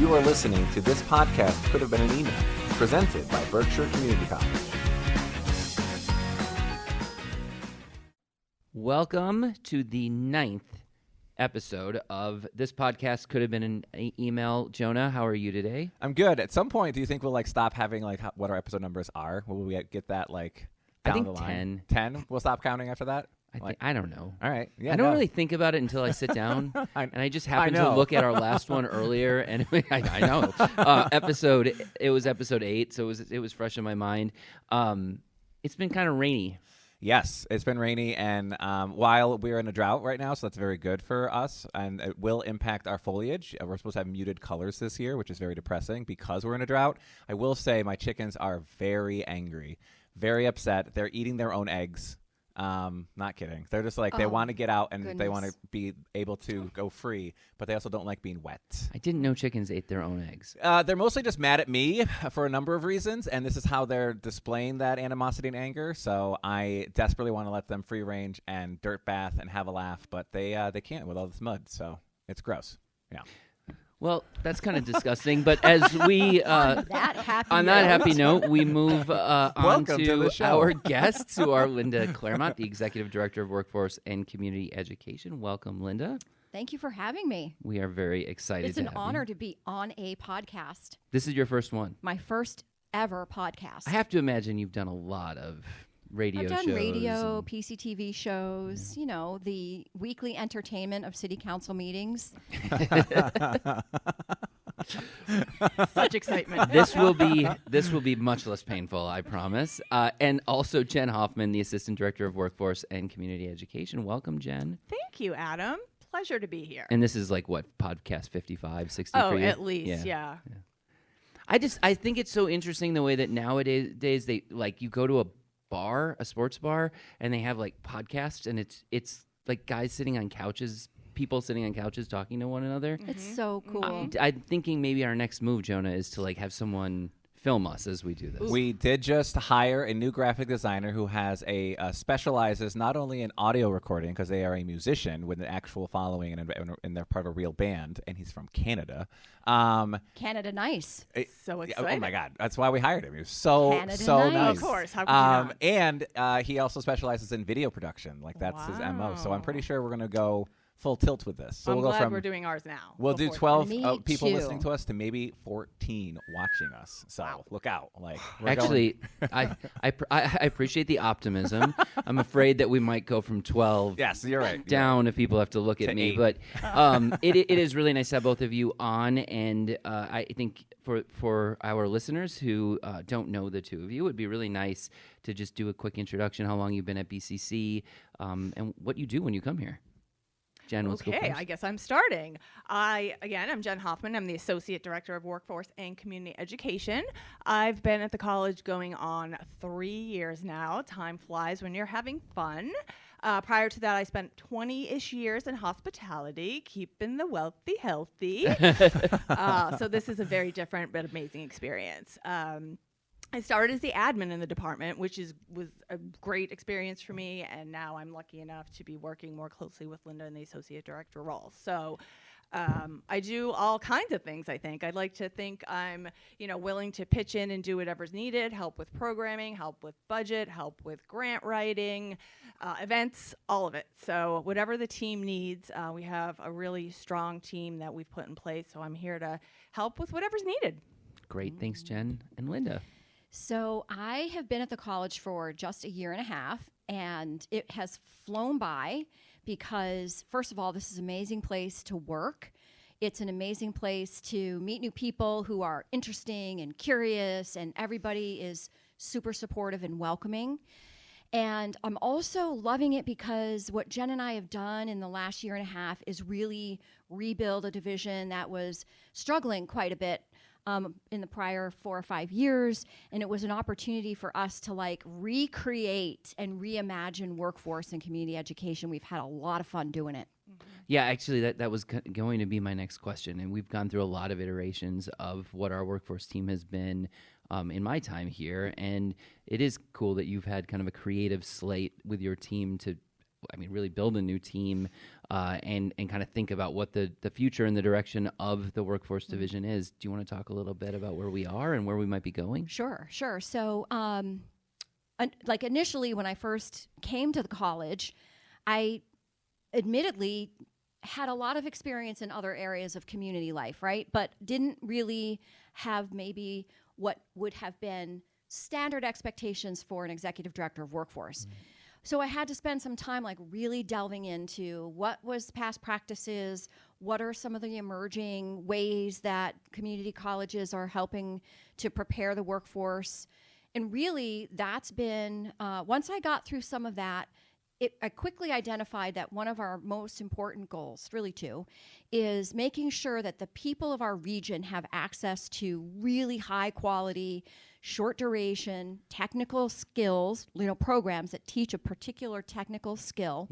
You are listening to This Podcast Could Have Been an Email, presented by Berkshire Community College. Welcome to the 9th episode of This Podcast Could Have Been an Email. Jonah, how are you today? I'm good. At some point, do you think we'll stop having what our episode numbers are? Will we get that down the line? 10. We'll stop counting after that? I don't know. All right. Yeah, I don't really think about it until I sit down, and I just happened to look at our last one earlier, and I know it was episode 8, so it was fresh in my mind. It's been kind of rainy. Yes, it's been rainy, and while we're in a drought right now, so that's very good for us, and it will impact our foliage. We're supposed to have muted colors this year, which is very depressing because we're in a drought. I will say my chickens are very angry, very upset. They're eating their own eggs. Not kidding. They're just they want to get out and they want to be able to go free, but they also don't like being wet. I didn't know chickens ate their own eggs. They're mostly just mad at me for a number of reasons, and this is how they're displaying that animosity and anger. So I desperately want to let them free range and dirt bath and have a laugh, but they can't with all this mud, so it's gross. Yeah. Well, that's kind of disgusting, but as we on that happy note, we move on to our guests, who are Linda Claremont, the Executive Director of Workforce and Community Education. Welcome, Linda. Thank you for having me. We are very excited. It's an honor to be on a podcast. This is your first one. My first ever podcast. I have to imagine you've done a lot of radio shows. I've done radio, PCTV shows, the weekly entertainment of city council meetings. Such excitement. This will be much less painful, I promise. And also Jen Hoffman, the Assistant Director of Workforce and Community Education. Welcome, Jen. Thank you, Adam. Pleasure to be here. And this is podcast 55, 60 for you? Oh, at least, yeah. I think it's so interesting the way that nowadays they you go to a sports bar, and they have podcasts, and it's like guys sitting on couches, people sitting on couches talking to one another. It's so cool. I'm thinking maybe our next move, Jonah, is to have someone film us as we do this. We did just hire a new graphic designer who has specializes not only in audio recording, because they are a musician with an actual following and they're part of a real band, and he's from Canada. Canada nice. So exciting. Oh my God. That's why we hired him. He was so Canada nice. nice. Of course. How could you not? And he also specializes in video production. That's his MO. So I'm pretty sure we're going to go full tilt with this. So I'm we'll glad go from we're doing ours now. We'll do 12 people too. listening to us to maybe 14 watching us. So look out. Actually, I appreciate the optimism. I'm afraid that we might go from 12 yes, you're right. down if people have to look at me. 8. But it is really nice to have both of you on. And I think for our listeners who don't know the two of you, it would be really nice to just do a quick introduction, how long you've been at BCC, and what you do when you come here. Jen, let's go first. I guess I'm starting. I'm Jen Hoffman. I'm the Associate Director of Workforce and Community Education. I've been at the college going on 3 years now. Time flies when you're having fun. Prior to that, I spent 20-ish years in hospitality, keeping the wealthy healthy. So this is a very different but amazing experience. I started as the admin in the department, which was a great experience for me, and now I'm lucky enough to be working more closely with Linda in the associate director role. So I do all kinds of things, I think. I'd like to think I'm willing to pitch in and do whatever's needed, help with programming, help with budget, help with grant writing, events, all of it. So whatever the team needs, we have a really strong team that we've put in place, so I'm here to help with whatever's needed. Great. Thanks, Jen. And Linda. So I have been at the college for just a year and a half, and it has flown by because, first of all, this is an amazing place to work. It's an amazing place to meet new people who are interesting and curious, and everybody is super supportive and welcoming. And I'm also loving it because what Jen and I have done in the last year and a half is really rebuild a division that was struggling quite a bit in the prior 4 or 5 years, and it was an opportunity for us to recreate and reimagine workforce and community education. We've had a lot of fun doing it. Yeah, actually, that was going to be my next question, and we've gone through a lot of iterations of what our workforce team has been in my time here, and it is cool that you've had kind of a creative slate with your team to really build a new team and kind of think about what the future and the direction of the workforce division is. Do you want to talk a little bit about where we are and where we might be going? Sure. So, initially when I first came to the college, I admittedly had a lot of experience in other areas of community life, right? But didn't really have maybe what would have been standard expectations for an executive director of workforce. So I had to spend some time really delving into what was past practices, what are some of the emerging ways that community colleges are helping to prepare the workforce. And really that's been, once I got through some of that, I quickly identified that one of our most important goals, really two, is making sure that the people of our region have access to really high quality, short duration, technical skills, programs that teach a particular technical skill,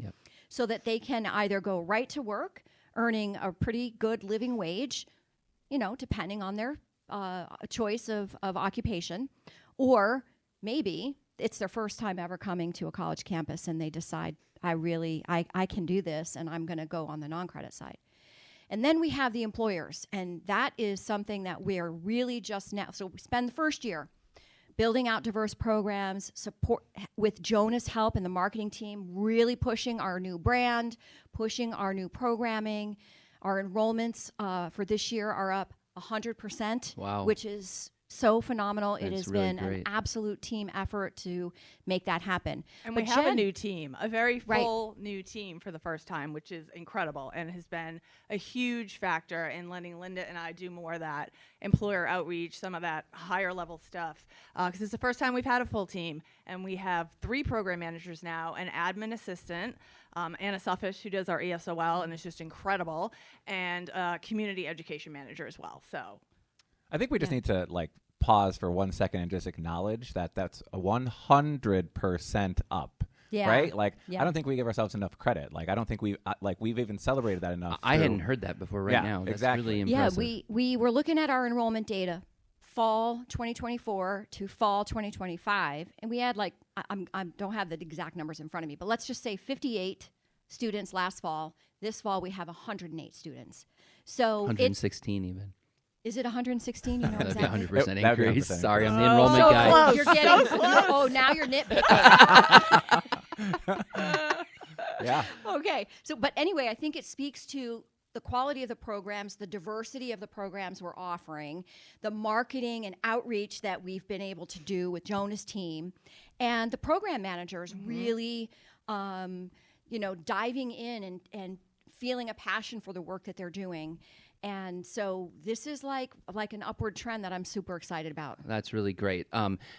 so that they can either go right to work, earning a pretty good living wage, depending on their choice of occupation, or maybe it's their first time ever coming to a college campus and they decide, I can do this and I'm going to go on the non-credit side. And then we have the employers, and that is something that we are really just now. So we spend the first year building out diverse programs, support with Jonah's help and the marketing team, really pushing our new brand, pushing our new programming. Our enrollments for this year are up 100%, wow, which is so phenomenal. That's It has really been great. an absolute team effort to make that happen. And But we have a Jen- new team, a very Right. full new team for the first time, which is incredible and has been a huge factor in letting Linda and I do more of that employer outreach, some of that higher level stuff. Because it's the first time we've had a full team, and we have 3 program managers now, an admin assistant, Anna Suffish, who does our ESOL and is just incredible, and community education manager as well. So I think we just need to pause for 1 second and just acknowledge that that's a 100% up. Yeah. Right? Yeah. I don't think we give ourselves enough credit. I don't think we've even celebrated that enough. I through- hadn't heard that before Yeah, now. That's exactly. really Yeah, impressive. we were looking at our enrollment data, fall 2024 to fall 2025, and we had I don't have the exact numbers in front of me, but let's just say 58 students last fall. This fall we have 108 students. So 116 even. is it 116? You know That'd be exactly. 100% That would be increase. 100% Sorry, I'm the increase. enrollment So guy. close. You're getting. close. Now you're nitpicking. Yeah. Okay. But anyway, I think it speaks to the quality of the programs, the diversity of the programs we're offering, the marketing and outreach that we've been able to do with Jonah's team, and the program managers really, diving in and feeling a passion for the work that they're doing. And so this is like an upward trend that I'm super excited about. That's really great.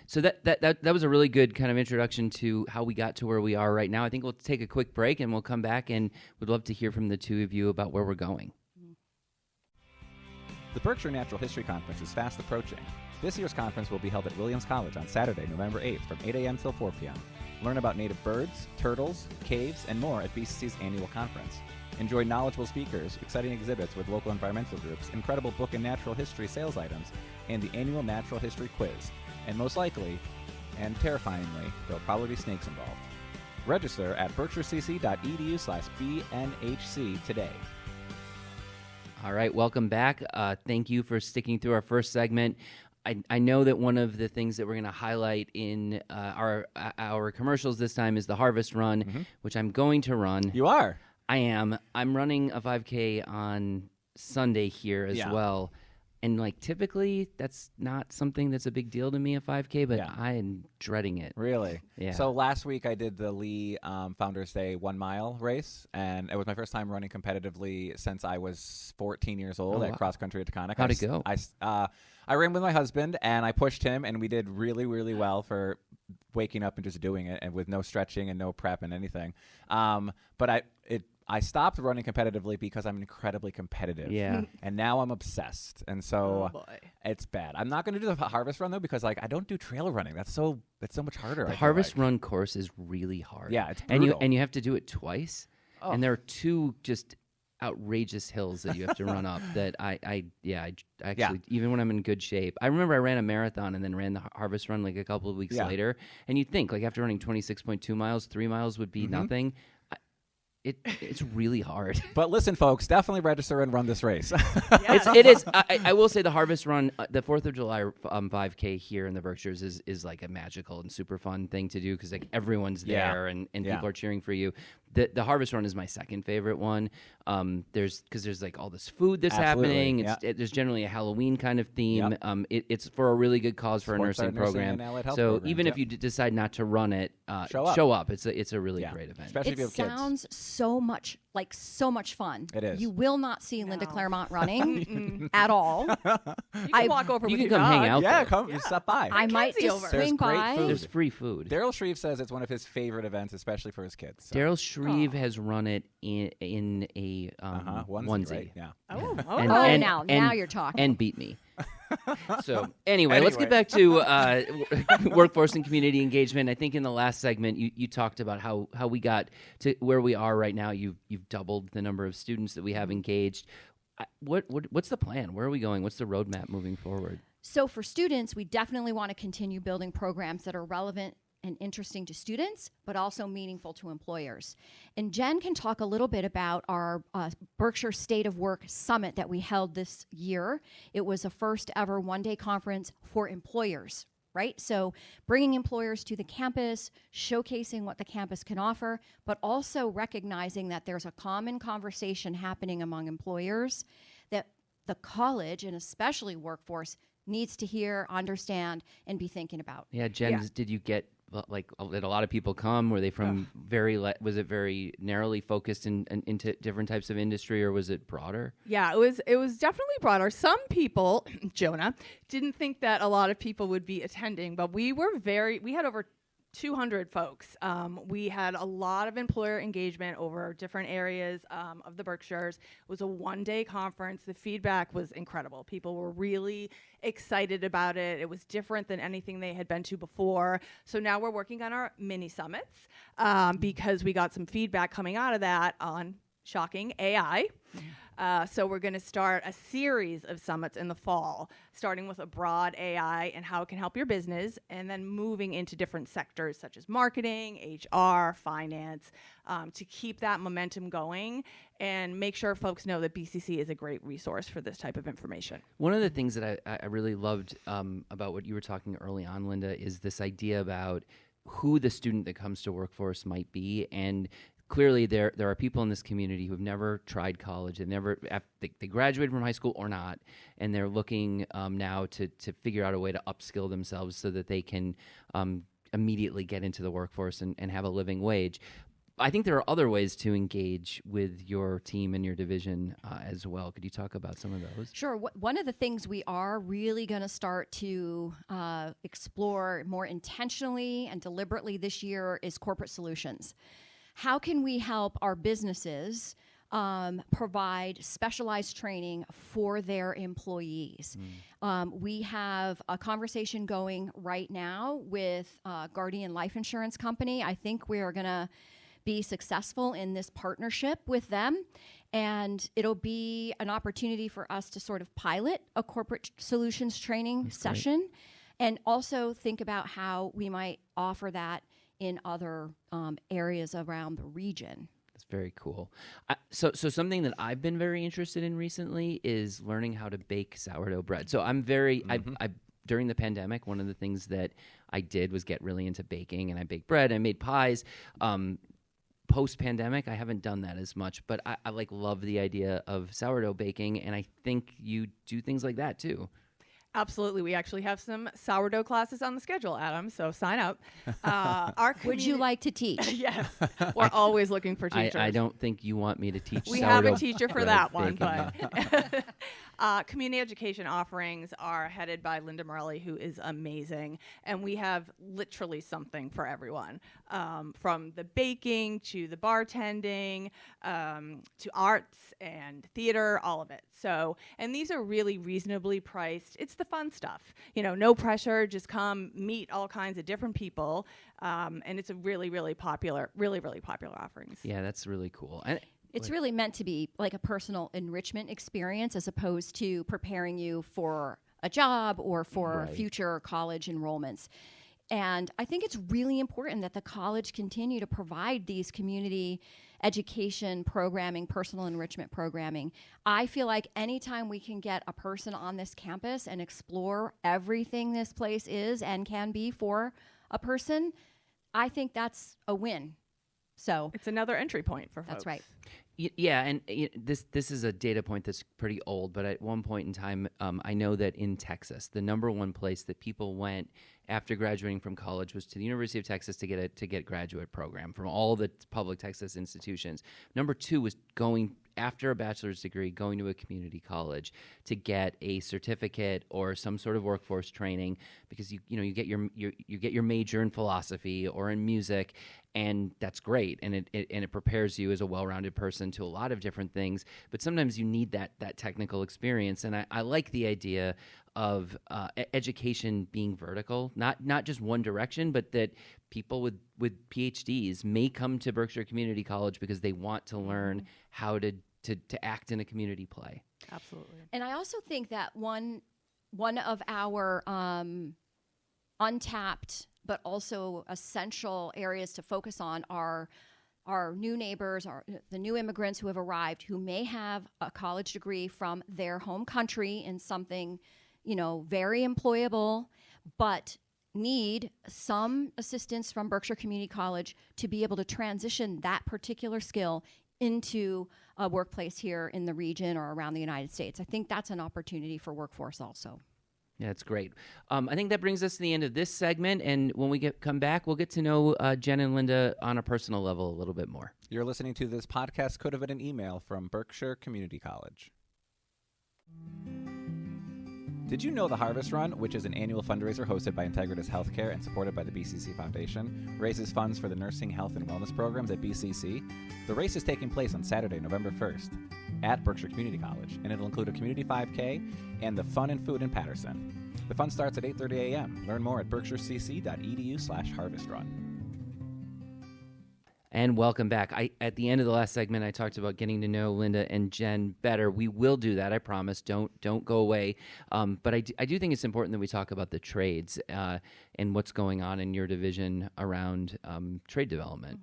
So that was a really good kind of introduction to how we got to where we are right now. I think we'll take a quick break and we'll come back and would love to hear from the two of you about where we're going. The Berkshire Natural History Conference is fast approaching. This year's conference will be held at Williams College on Saturday, November 8th from 8 a.m. till 4 p.m. Learn about native birds, turtles, caves, and more at BCC's annual conference. Enjoy knowledgeable speakers, exciting exhibits with local environmental groups, incredible book and natural history sales items, and the annual natural history quiz. And most likely, and terrifyingly, there'll probably be snakes involved. Register at berkshirecc.edu/BNHC today. All right, welcome back. Thank you for sticking through our first segment. I know that one of the things that we're going to highlight in our commercials this time is the Harvest Run, which I'm going to run. You are? I am. I'm running a 5K on Sunday here as well. And typically that's not something that's a big deal to me, a 5K, but I am dreading it. Really? Yeah. So last week I did the Lee Founders Day 1 mile race, and it was my first time running competitively since I was 14 years old at cross country at Taconic. How'd it go? I ran with my husband, and I pushed him, and we did really, really well for waking up and just doing it, and with no stretching and no prep and anything. But I stopped running competitively because I'm incredibly competitive. Yeah. And now I'm obsessed. And so boy. it's bad. I'm not going to do the Harvest Run, though, because I don't do trail running. It's so much harder. The Harvest Run course is really hard. Yeah, it's and brutal. you have to do it twice. Oh. And there are 2 just outrageous hills that you have to run up that I actually, even when I'm in good shape. I remember I ran a marathon and then ran the Harvest Run a couple of weeks later. And you'd think after running 26.2 miles, 3 miles would be nothing. it's really hard. But listen, folks, definitely register and run this race. It is. I will say the Harvest Run, the 4th of July 5K here in the Berkshires is like a magical and super fun thing to do because like everyone's there and people are cheering for you. The Harvest Run is my second favorite one. There's like all this food that's happening. There's generally a Halloween kind of theme. It's for a really good cause for a nursing program. So even if you decide not to run it, show up. It's a really great event. Especially if you have kids. It sounds so much fun. It is. You will not see Linda Claremont running at all. You can walk over. You with can your come dog. hang out. Yeah, there. come stop by. I might just over. swing There's great by. food. There's free food. Daryl Shreve says it's one of his favorite events, especially for his kids. So. Daryl Shreve has run it in a onesie. Right? Yeah. Oh, Now you're talking. And beat me. So anyway, let's get back to workforce and community engagement. I think in the last segment you talked about how we got to where we are right now. You've doubled the number of students that we have engaged. What's the plan? Where are we going? What's the roadmap moving forward? So for students, we definitely want to continue building programs that are relevant and interesting to students, but also meaningful to employers. And Jen can talk a little bit about our Berkshire State of Work Summit that we held this year. It was a first ever one-day conference for employers, right? So bringing employers to the campus, showcasing what the campus can offer, but also recognizing that there's a common conversation happening among employers that the college, and especially workforce, needs to hear, understand, and be thinking about. Yeah, Jen, did you get did a lot of people come? Were they from was it very narrowly focused into different types of industry, or was it broader? Yeah, it was definitely broader. Some people, Jonah, didn't think that a lot of people would be attending, but we had over 200 folks. We had a lot of employer engagement over different areas of the Berkshires. It was a one-day conference. The feedback was incredible. People were really excited about it. It was different than anything they had been to before. So now we're working on our mini summits because we got some feedback coming out of that on, shocking, AI. So we're going to start a series of summits in the fall, starting with a broad AI and how it can help your business, and then moving into different sectors such as marketing, HR, finance, to keep that momentum going and make sure folks know that BCC is a great resource for this type of information. One of the things that I really loved about what you were talking early on, Linda, is this idea about who the student that comes to workforce might be. And clearly, there are people in this community who have never tried college. They graduated from high school or not, and they're looking now to figure out a way to upskill themselves so that they can immediately get into the workforce and have a living wage. I think there are other ways to engage with your team and your division as well. Could you talk about some of those? Sure. One of the things we are really going to start to explore more intentionally and deliberately this year is corporate solutions. How can we help our businesses provide specialized training for their employees? We have a conversation going right now with Guardian Life Insurance Company. I think we are going to be successful in this partnership with them, and it'll be an opportunity for us to sort of pilot a corporate solutions training session, and also think about how we might offer that in other areas around the region. That's very cool. So something that I've been very interested in recently is learning how to bake sourdough bread. So I'm very, I during the pandemic, one of the things that I did was get really into baking, and I baked bread, I made pies. Post-pandemic, I haven't done that as much, but I love the idea of sourdough baking, and I think you do things like that too. Absolutely. We actually have some sourdough classes on the schedule, Adam, so sign up. Would you like to teach? Yes. We're always looking for teachers. I don't think you want me to teach We sourdough have a teacher for that one, baking. but community education offerings are headed by Linda Morelli, who is amazing, and we have literally something for everyone, from the baking to the bartending to arts and theater, all of it. So, and these are really reasonably priced. It's the fun stuff, no pressure, just come meet all kinds of different people, and it's a really popular offerings. Yeah, that's really cool. It's really meant to be like a personal enrichment experience as opposed to preparing you for a job or for future college enrollments. And I think it's really important that the college continue to provide these community education programming, personal enrichment programming. I feel like anytime we can get a person on this campus and explore everything this place is and can be for a person, I think that's a win. So It's another entry point for folks. that's right. Yeah, and this is a data point that's pretty old, but at one point in time, I know that in Texas, the number one place that people went after graduating from college was to the University of Texas to get a graduate program from all the public Texas institutions. Number two was going after a bachelor's degree, going to a community college to get a certificate or some sort of workforce training, because you get your major in philosophy or in music, and that's great, and it prepares you as a well-rounded person to a lot of different things. But sometimes you need that technical experience, and I like the idea of education being vertical, not just one direction, but that people with PhDs may come to Berkshire Community College because they want to learn how to act in a community play. Absolutely. And I also think that one of our untapped but also essential areas to focus on are our new neighbors, the new immigrants who have arrived, who may have a college degree from their home country in something, very employable, but need some assistance from Berkshire Community College to be able to transition that particular skill into a workplace here in the region or around the United States. I think that's an opportunity for workforce also. Yeah, that's great. I think that brings us to the end of this segment, and when we come back, we'll get to know Jen and Linda on a personal level a little bit more. You're listening to this podcast could have been an email from Berkshire Community College. Did you know the Harvest Run, which is an annual fundraiser hosted by Integritas Healthcare and supported by the BCC Foundation, raises funds for the nursing, health, and wellness programs at BCC? The race is taking place on Saturday, November 1st at Berkshire Community College, and it'll include a community 5K and the Fun and Food in Patterson. The fun starts at 8:30 a.m. Learn more at berkshirecc.edu/harvestrun. And welcome back. At the end of the last segment, I talked about getting to know Linda and Jen better. We will do that, I promise. Don't go away. But I do think it's important that we talk about the trades and what's going on in your division around trade development.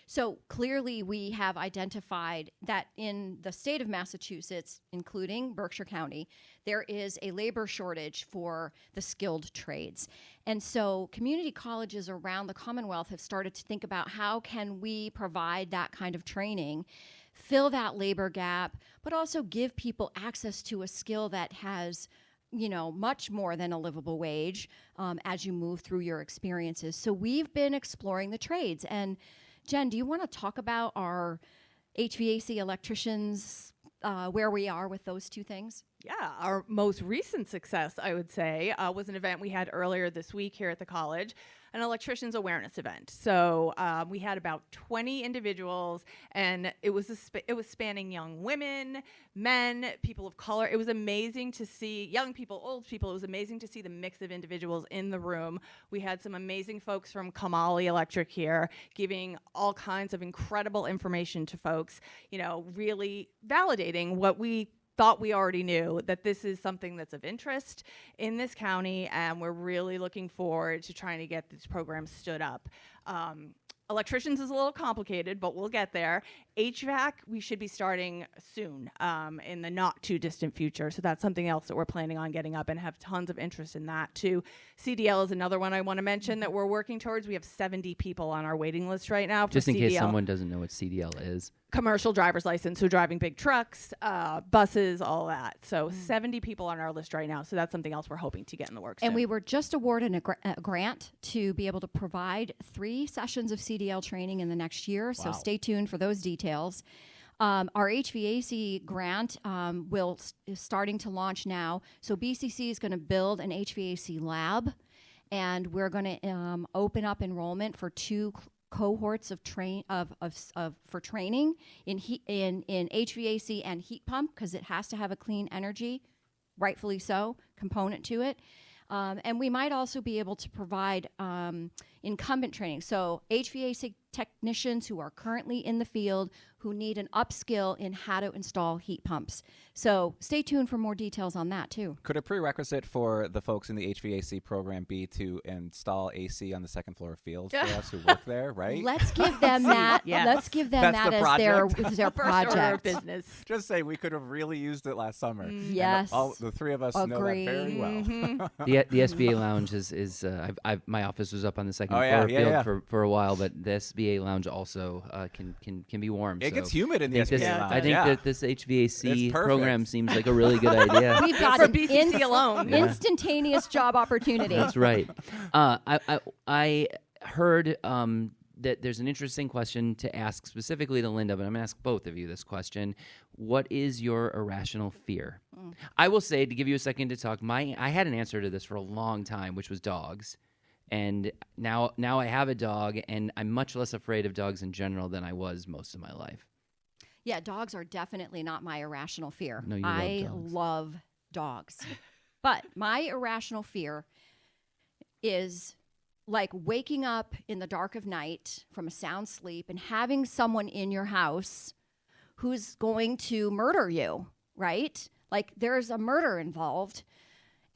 So clearly we have identified that in the state of Massachusetts, including Berkshire County, there is a labor shortage for the skilled trades. And so community colleges around the Commonwealth have started to think about how can we provide that kind of training, fill that labor gap, but also give people access to a skill that has much more than a livable wage as you move through your experiences. So we've been exploring the trades. And Jen, do you want to talk about our HVAC electricians, where we are with those two things? Yeah, our most recent success, I would say, was an event we had earlier this week here at the college, an electricians awareness event. So we had about 20 individuals, and it was spanning young women, men, people of color. It was amazing to see young people, old people. It was amazing to see the mix of individuals in the room. We had some amazing folks from Kamali Electric here giving all kinds of incredible information to folks, really validating what we thought we already knew, that this is something that's of interest in this county, and we're really looking forward to trying to get these programs stood up. Electricians is a little complicated, but we'll get there. HVAC, we should be starting soon in the not too distant future. So that's something else that we're planning on getting up and have tons of interest in that too. CDL is another one I want to mention that we're working towards. We have 70 people on our waiting list right now for Just in CDL. case someone doesn't know what CDL is. Commercial driver's license, so driving big trucks, buses, all that. So 70 people on our list right now. So that's something else we're hoping to get in the works. And soon. we were just awarded a grant to be able to provide 3 sessions of CDL training in the next year. So stay tuned for those details. Our HVAC grant is starting to launch now. So BCC is going to build an HVAC lab, and we're going to open up enrollment for 2 cohorts of training in HVAC and heat pump, because it has to have a clean energy, rightfully so, component to it. And we might also be able to provide incumbent training. So HVAC technicians who are currently in the field, who need an upskill in how to install heat pumps. So stay tuned for more details on that too. Could a prerequisite for the folks in the HVAC program be to install AC on the second floor of field for us who work there, right? Let's give them that. Yes. Let's give them That's that the as their First order of project. business. Just say we could have really used it last summer. Yes. And the three of us know that very Agree. well. The SBA lounge is my office was up on the second Oh, yeah, floor yeah, field for a while, but the SBA lounge also can be warm. It so gets humid in the I think SBA this- lounge. I think yeah. that this HVAC It's perfect. program seems like a really good idea. We've got For an BCC alone. Yeah. instantaneous job opportunity. That's right. I heard that there's an interesting question to ask specifically to Linda, but I'm going to ask both of you this question. What is your irrational fear? I will say, to give you a second to talk, I had an answer to this for a long time, which was dogs. And now I have a dog, and I'm much less afraid of dogs in general than I was most of my life. Yeah, dogs are definitely not my irrational fear. No, you I love dogs. love dogs. But my irrational fear is like waking up in the dark of night from a sound sleep and having someone in your house who's going to murder you, right? Like there's a murder involved.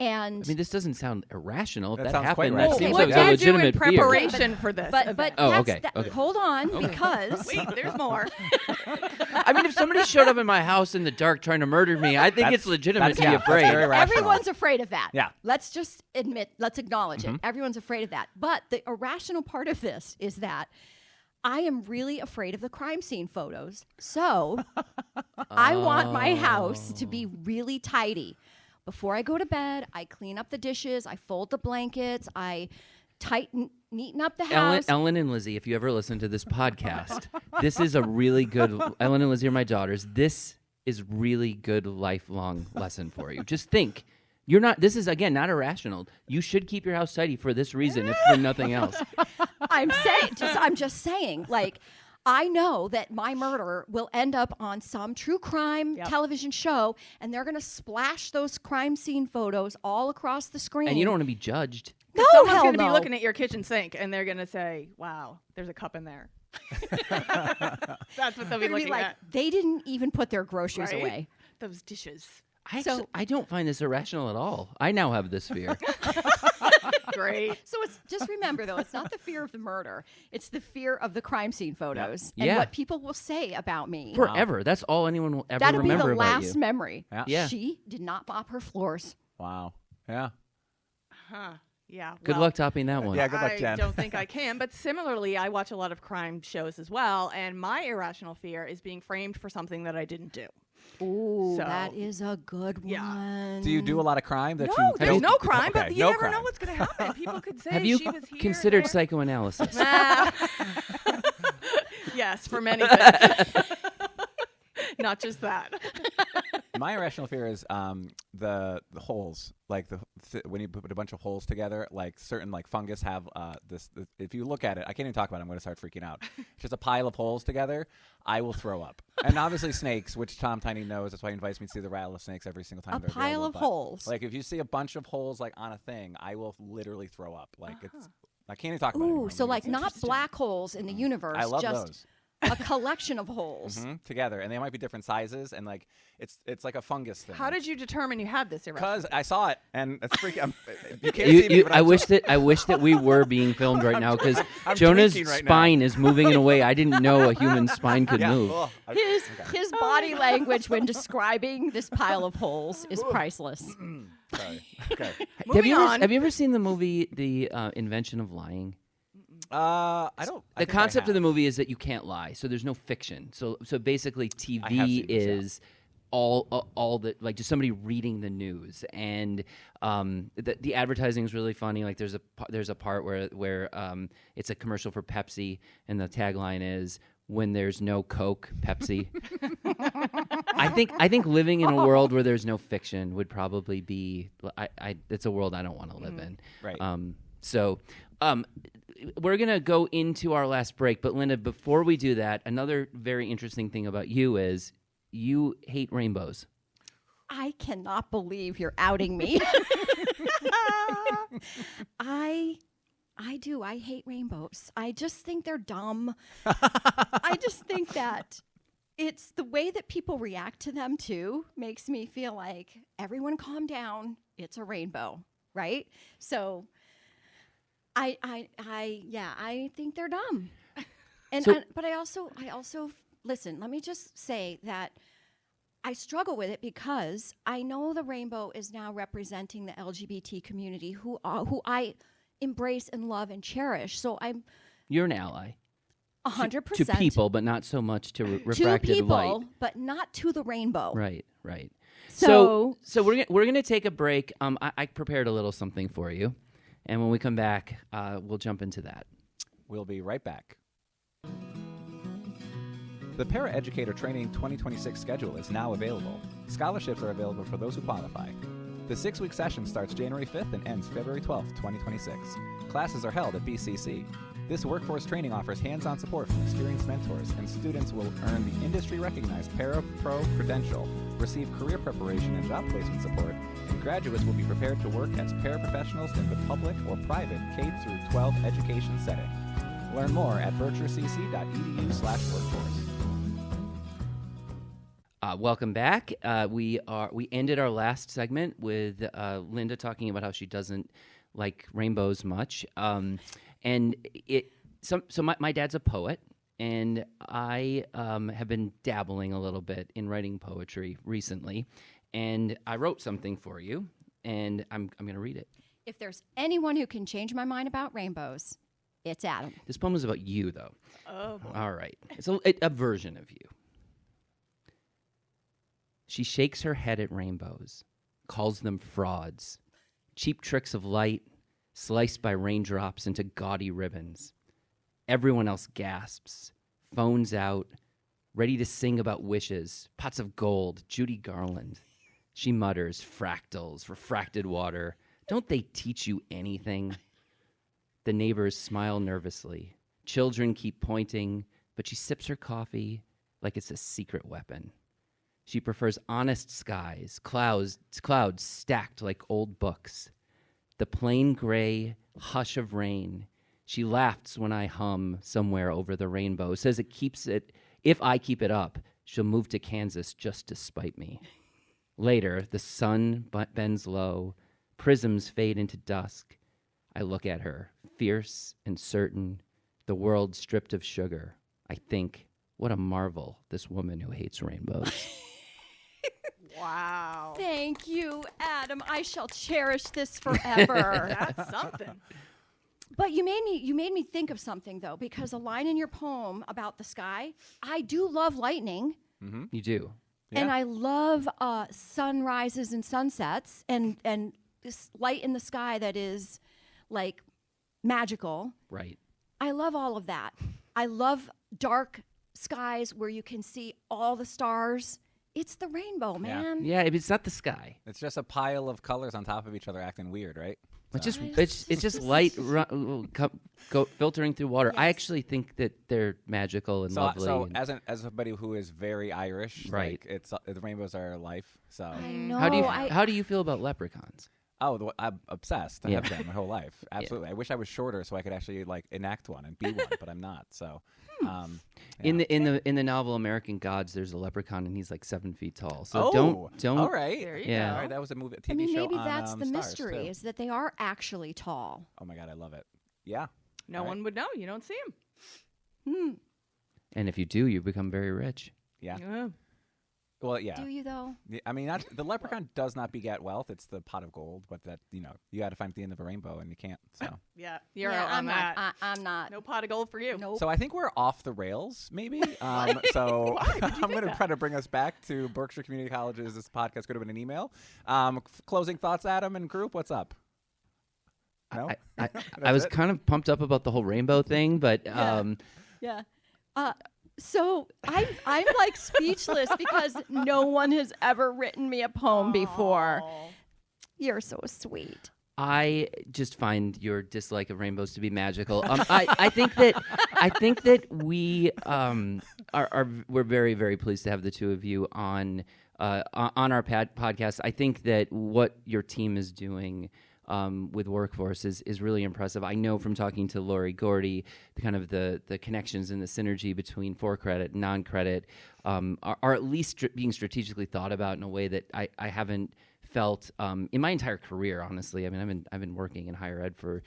And I mean, this doesn't sound irrational. If That that sounds quite happened, that rational. seems What like did a you do in legitimate fear. preparation for this? but event? Oh, that's okay, that- okay. hold on, because Wait, there's more. I mean, if somebody showed up in my house in the dark trying to murder me, I think it's legitimate to be that's afraid. very rational. everyone's afraid of that. Yeah. Let's just let's acknowledge it. Everyone's afraid of that. But the irrational part of this is that I am really afraid of the crime scene photos. So I want my house to be really tidy. Before I go to bed, I clean up the dishes, I fold the blankets, I neaten up the house. Ellen and Lizzie, if you ever listen to this podcast, this is a really good. Ellen and Lizzie are my daughters. This is really good lifelong lesson for you. Just think. You're not. This is again not irrational. You should keep your house tidy for this reason, if for nothing else. I'm just saying, like, I know that my murder will end up on some true crime television show, and they're going to splash those crime scene photos all across the screen. And you don't want to be judged. No, Someone's hell going to be no. looking at your kitchen sink, and they're going to say, "Wow, there's a cup in there." That's what they'll be They're gonna be looking like, at. they didn't even put their groceries Right? away. Those dishes. I don't find this irrational at all. I now have this fear. Great. So it's just remember though, it's not the fear of the murder; it's the fear of the crime scene photos and Yeah. what people will say about me. Forever. That's all anyone will ever That'll be remember the about last you. memory. Yeah. Yeah. She did not mop her floors. Wow. Yeah. Huh. Yeah. Good well, luck topping that one. Yeah, good luck, I Jen. don't think I can, but similarly, I watch a lot of crime shows as well, and my irrational fear is being framed for something that I didn't do. Ooh, So- that is a good Yeah. one. Do you do a lot of crime that No, you there's don't- no crime, but Okay, you no never crime. know what's going to happen. People could say Have you she was here. considered there. psychoanalysis? Yes, for many things. Not just that. My irrational fear is the holes, like when you put a bunch of holes together, like certain like fungus have this. If you look at it, I can't even talk about it. I'm going to start freaking out. It's just a pile of holes together. I will throw up, and obviously snakes, which Tom Tiny knows. That's why he invites me to see the rattlesnakes every single time. A they're pile available, of but, holes. Like if you see a bunch of holes like on a thing, I will literally throw up. Like it's. I can't even talk about it. Ooh, anymore. so like It's not interesting. black holes in the universe, I love just those. a collection of holes. Together, and they might be different sizes, and like it's like a fungus thing. How did you determine you had this irrational? Because I saw it, and it's freaking. You can't see me, but I I'm wish that we were being filmed right now because I'm Jonah's tweaking right now. spine is moving in a way I didn't know a human spine could yeah. move. Oh, His body language when describing this pile of holes is priceless. sorry. Okay. Moving on. Have you ever seen the movie The Invention of Lying? I don't. The concept of the movie is that you can't lie, so there's no fiction. So basically, I have TV seen this, yeah. is all the like just somebody reading the news, and the advertising is really funny. Like there's a part where it's a commercial for Pepsi, and the tagline is "When there's no Coke, Pepsi." I think living in a world where there's no fiction would probably be it's a world I don't want to live in. Right. So we're going to go into our last break. But, Linda, before we do that, another very interesting thing about you is you hate rainbows. I cannot believe you're outing me. I do. I hate rainbows. I just think they're dumb. I just think that it's the way that people react to them too makes me feel like everyone calm down. It's a rainbow, right? So I think they're dumb. And but I also listen, let me just say that I struggle with it because I know the rainbow is now representing the LGBT community who I embrace and love and cherish. So You're an ally. 100%. To people, but not so much to refracted to people, light. but not to the rainbow. Right. So we're gonna take a break. I prepared a little something for you, and when we come back, we'll jump into that. We'll be right back. The Paraeducator Training 2026 schedule is now available. Scholarships are available for those who qualify. The 6-week session starts January 5th and ends February 12th, 2026. Classes are held at BCC. This workforce training offers hands-on support from experienced mentors, and students will earn the industry-recognized Para-Pro credential, receive career preparation and job placement support, and graduates will be prepared to work as paraprofessionals in the public or private K-12 education setting. Learn more at berkshirecc.edu/workforce. Welcome back. We ended our last segment with Linda talking about how she doesn't like rainbows much, and my dad's a poet, and I have been dabbling a little bit in writing poetry recently, and I wrote something for you, and I'm going to read it. if there's anyone who can change my mind about rainbows, it's Adam. This poem is about you, though. Oh, boy. All right. It's a version of you. She shakes her head at rainbows, calls them frauds, cheap tricks of light, sliced by raindrops into gaudy ribbons. Everyone else gasps, phones out, ready to sing about wishes, pots of gold, Judy Garland. She mutters, fractals, refracted water. Don't they teach you anything? The neighbors smile nervously. Children keep pointing, but she sips her coffee like it's a secret weapon. She prefers honest skies, clouds stacked like old books. The plain gray hush of rain. She laughs when I hum somewhere over the rainbow. Says if I keep it up, she'll move to Kansas just to spite me. Later, the sun bends low. Prisms fade into dusk. I look at her, fierce and certain, the world stripped of sugar. I think, what a marvel, this woman who hates rainbows. Wow. Thank you, Adam. I shall cherish this forever. That's something. But you made me think of something, though, because a line in your poem about the sky, I do love lightning. Mm-hmm. You do. Yeah. And I love sunrises and sunsets and this light in the sky that is like magical. Right. I love all of that. I love dark skies where you can see all the stars. It's the rainbow, man. Yeah, it's not the sky. It's just a pile of colors on top of each other acting weird, right? It's So- just it's just light filtering through water. I Yes. actually think that they're magical and lovely. So and- as somebody who is very Irish, Right. like, it's the rainbows are life. So I know. how do you feel about leprechauns? I'm obsessed. I Yeah. have been my whole life. Absolutely. I wish I was shorter so I could actually like enact one and be one, but I'm not. So yeah. In the novel American Gods, there's a leprechaun and he's like 7 feet tall. So oh, don't. All right. There you Yeah. All go. right, that was a movie, TV I mean, show maybe on, that's the Starz, mystery, too. is that they are actually tall. Oh my god, I love it. Yeah. No All right. one would know. You don't see him. And if you do, you become very rich. Yeah. Well, yeah. Do you, though? Yeah, I mean, the leprechaun does not beget wealth. It's the pot of gold, but that you got to find the end of a rainbow, and you can't. So, Yeah. You're Yeah, out on I'm that. not. I'm not. No pot of gold for you. Nope. so I think we're off the rails, maybe. So I'm going to try to bring us back to Berkshire Community College's. This podcast could have been an email. Closing thoughts, Adam and group. What's up? No. I was kind of pumped up about the whole rainbow thing, but Yeah. So I'm like speechless because no one has ever written me a poem before. Aw. You're so sweet. I just find your dislike of rainbows to be magical. I think that we we're very, very pleased to have the two of you on our podcast. I think that what your team is doing with Workforce is really impressive. I know from talking to Lori Gordy, the connections and the synergy between for-credit and non-credit are at least being strategically thought about in a way that I haven't felt in my entire career, honestly. I mean, I've been working in higher ed for,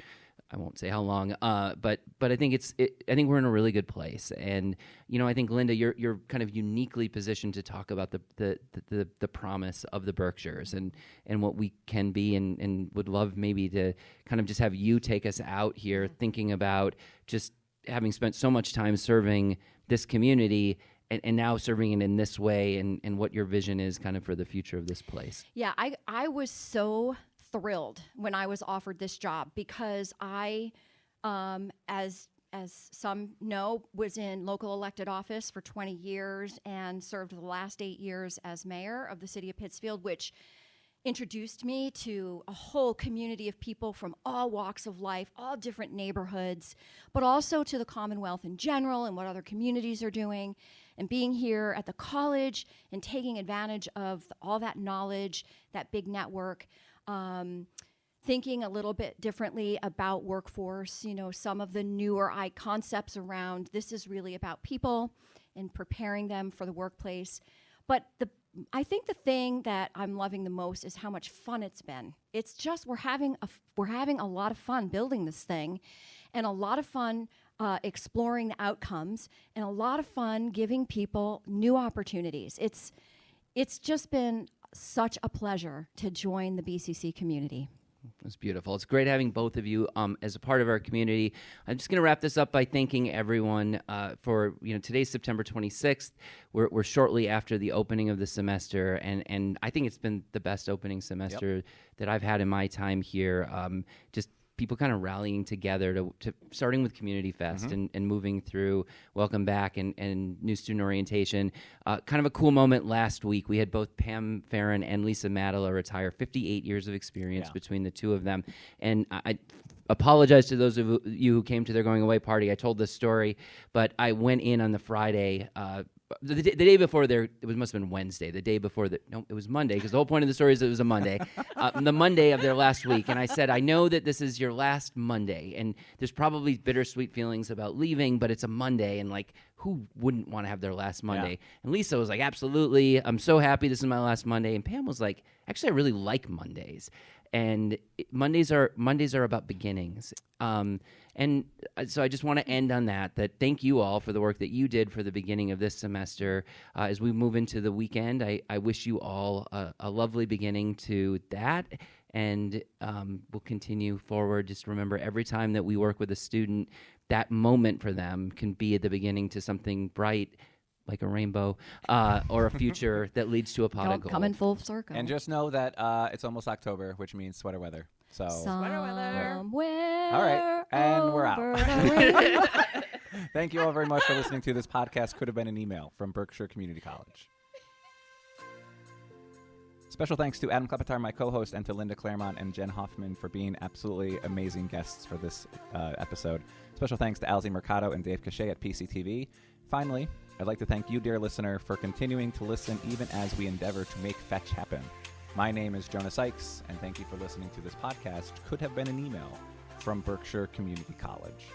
I won't say how long, but I think I think we're in a really good place, and I think Linda, you're kind of uniquely positioned to talk about the promise of the Berkshires and what we can be, and would love maybe to kind of just have you take us out here, thinking about just having spent so much time serving this community. And now serving it in this way, and what your vision is kind of for the future of this place. Yeah, I was so thrilled when I was offered this job, because I, as some know, was in local elected office for 20 years and served the last 8 years as mayor of the city of Pittsfield, which introduced me to a whole community of people from all walks of life, all different neighborhoods, but also to the Commonwealth in general and what other communities are doing. And being here at the college and taking advantage of all that knowledge, that big network, thinking a little bit differently about Workforce, some of the newer concepts around this is really about people and preparing them for the workplace. But I think the thing that I'm loving the most is how much fun it's been. It's just we're having a lot of fun building this thing, and a lot of fun exploring the outcomes, and a lot of fun giving people new opportunities. It's just been such a pleasure to join the BCC community. It's beautiful. It's great having both of you as a part of our community. I'm just going to wrap this up by thanking everyone for, today's September 26th. We're shortly after the opening of the semester, and I think it's been the best opening semester that I've had in my time here. Just people kind of rallying together to starting with Community Fest and moving through Welcome Back and New Student Orientation. Kind of a cool moment last week. We had both Pam Farron and Lisa Madela retire, 58 years of experience between the two of them. And I apologize to those of you who came to their going away party. I told this story, but I went in on the Friday, the day before it must have been Wednesday. The day before it was Monday, because the whole point of the story is it was a Monday. The Monday of their last week. And I said, I know that this is your last Monday, and there's probably bittersweet feelings about leaving, but it's a Monday, and who wouldn't want to have their last Monday? Yeah. And Lisa was like, absolutely. I'm so happy this is my last Monday. And Pam was like, actually, I really like Mondays. And Mondays are about beginnings. And so I just want to end on that thank you all for the work that you did for the beginning of this semester. As we move into the weekend, I wish you all a lovely beginning to that. And we'll continue forward. Just remember, every time that we work with a student, that moment for them can be at the beginning to something bright, like a rainbow, or a future that leads to a pot of gold. Coming full circle. And just know that it's almost October, which means sweater weather. So sweater weather. All right, and we're out. Thank you all very much for listening to this podcast. Could have been an email from Berkshire Community College. Special thanks to Adam Klepetar, my co-host, and to Linda Claremont and Jen Hoffman for being absolutely amazing guests for this episode. Special thanks to Alzi Mercado and Dave Cachet at PCTV. Finally, I'd like to thank you, dear listener, for continuing to listen even as we endeavor to make fetch happen. My name is Jonah Sykes, and thank you for listening to this podcast. Could have been an email from Berkshire Community College.